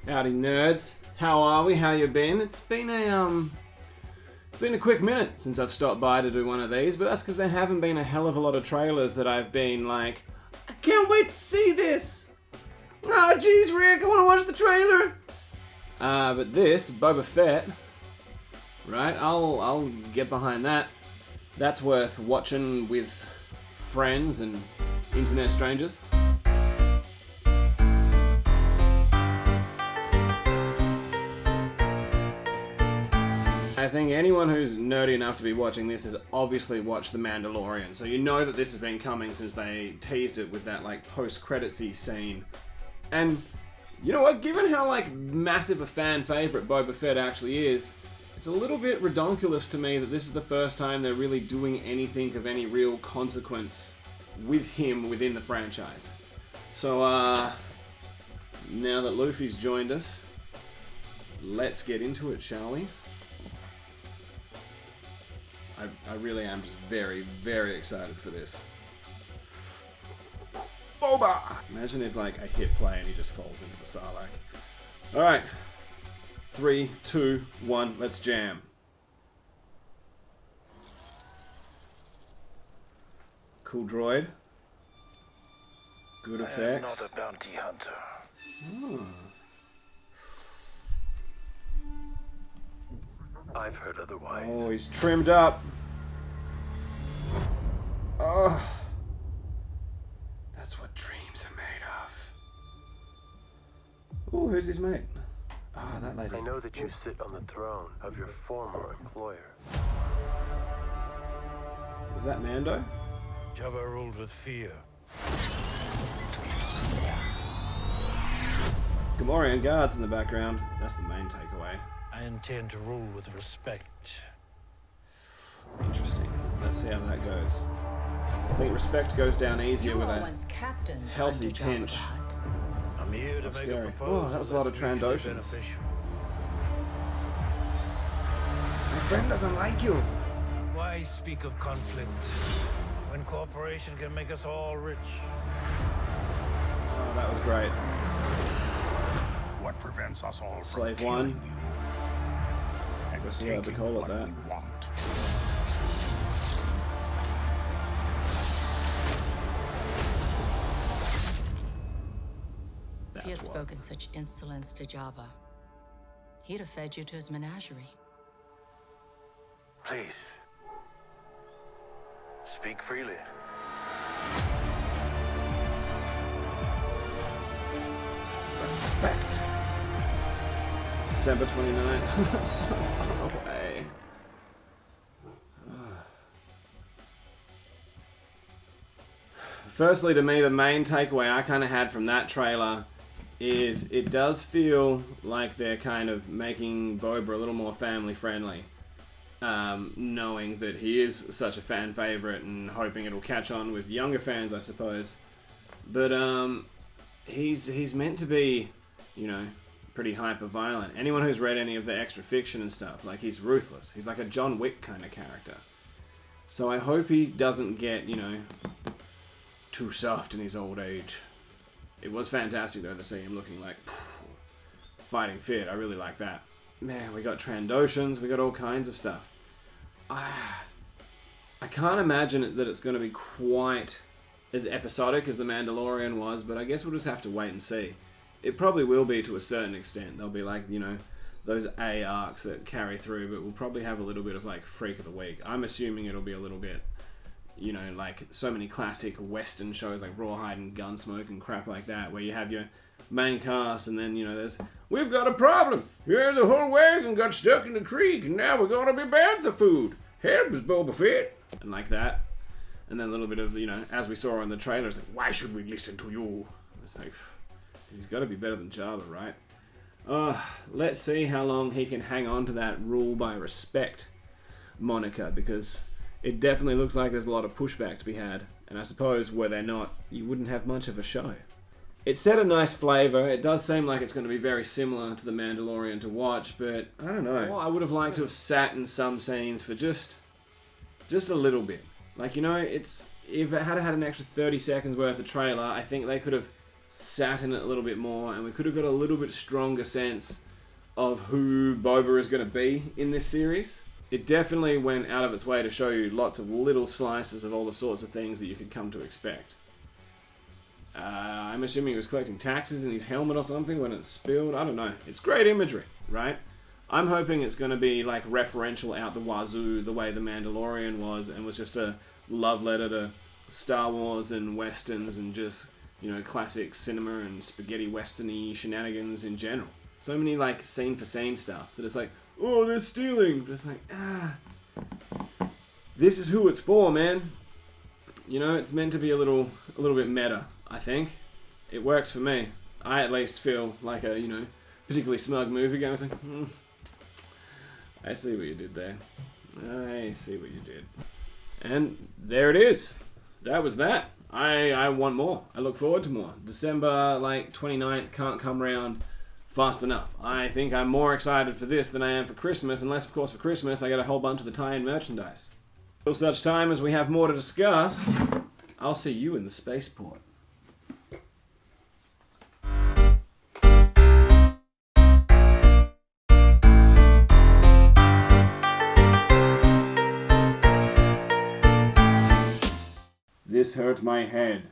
Howdy nerds, how are we? How you been? It's been a quick minute since I've stopped by to do one of these, but that's because there haven't been a hell of a lot of trailers that I've been like, I can't wait to see this! Ah, geez, Rick, I want to watch the trailer! But this, Boba Fett, right, I'll get behind that. That's worth watching with friends and internet strangers. I think anyone who's nerdy enough to be watching this has obviously watched The Mandalorian, so you know that this has been coming since they teased it with that like post-credits-y scene. And you know what, given how like massive a fan favourite Boba Fett actually is, it's a little bit redonkulous to me that this is the first time they're really doing anything of any real consequence with him within the franchise. So now that Luffy's joined us, let's get into it, shall we? I really am just very, very excited for this. Boba! Imagine if like I hit play and he just falls into the Sarlacc. Alright. 3, 2, 1, let's jam. Cool droid. Good effects. I am not a bounty hunter. Oh. I've heard otherwise. Oh, he's trimmed up. Oh. That's what dreams are made of. Oh, who's his mate? Ah, that lady. I know that you sit on the throne of your former employer. Is that Mando? Jabba ruled with fear. Gamorrean guards in the background. That's the main takeaway. I intend to rule with respect. Interesting. Let's see how that goes. I think respect goes down easier with a healthy pinch. I'm here to make a proposal. Oh, that was a lot of Trandoshans. My friend doesn't like you. Why speak of conflict when cooperation can make us all rich? Oh, that was great. What prevents us all Slave from one. killing you and Guess you had to taking call it what that. we want? If you had spoken such insolence to Jabba, he'd have fed you to his menagerie. Please. Speak freely. Respect. December 29th. So far away. Firstly, to me, the main takeaway I kind of had from that trailer is it does feel like they're kind of making Boba a little more family friendly. Knowing that he is such a fan favorite and hoping it'll catch on with younger fans, I suppose. But he's meant to be, you know, pretty hyper violent. Anyone who's read any of the extra fiction and stuff, like, he's ruthless. He's like a John Wick kind of character. So I hope he doesn't get, you know, too soft in his old age. It was fantastic though to see him looking like fighting fit. I really like that. Man, we got Trandoshans, we got all kinds of stuff. I can't imagine that it's going to be quite as episodic as The Mandalorian was, but I guess we'll just have to wait and see. It probably will be to a certain extent. There'll be like, you know, those A arcs that carry through, but we'll probably have a little bit of like Freak of the Week. I'm assuming it'll be a little bit, you know, like so many classic Western shows like Rawhide and Gunsmoke and crap like that, where you have your main cast and then, you know, there's, we've got a problem. Here the whole wagon got stuck in the creek and now we're going to be bantha food. Help us, Boba Fett. And like that. And then a little bit of, you know, as we saw in the trailers, like, why should we listen to you? It's like, he's got to be better than Jabba, right? Let's see how long he can hang on to that rule by respect moniker, because it definitely looks like there's a lot of pushback to be had. And I suppose were there not, you wouldn't have much of a show. It set a nice flavour. It does seem like it's going to be very similar to The Mandalorian to watch, but I don't know. Well, I would have liked to have sat in some scenes for just a little bit. Like, you know, it's if it had had an extra 30 seconds worth of trailer, I think they could have sat in it a little bit more, and we could have got a little bit stronger sense of who Boba is going to be in this series. It definitely went out of its way to show you lots of little slices of all the sorts of things that you could come to expect. I'm assuming he was collecting taxes in his helmet or something when it spilled. I don't know. It's great imagery, right? I'm hoping it's going to be like referential out the wazoo, the way The Mandalorian was, and was just a love letter to Star Wars and westerns and just, you know, classic cinema and spaghetti western-y shenanigans in general. So many like scene for scene stuff that it's like, oh, they're stealing. But it's like, this is who it's for, man. You know, it's meant to be a little bit meta, I think. It works for me. I at least feel like a, you know, particularly smug movie going. It's like, I see what you did there. I see what you did. And there it is. That was that. I want more. I look forward to more. December, like, 29th can't come round fast enough. I think I'm more excited for this than I am for Christmas, unless, of course, for Christmas I get a whole bunch of the tie-in merchandise. Till such time as we have more to discuss, I'll see you in the spaceport. This hurt my head.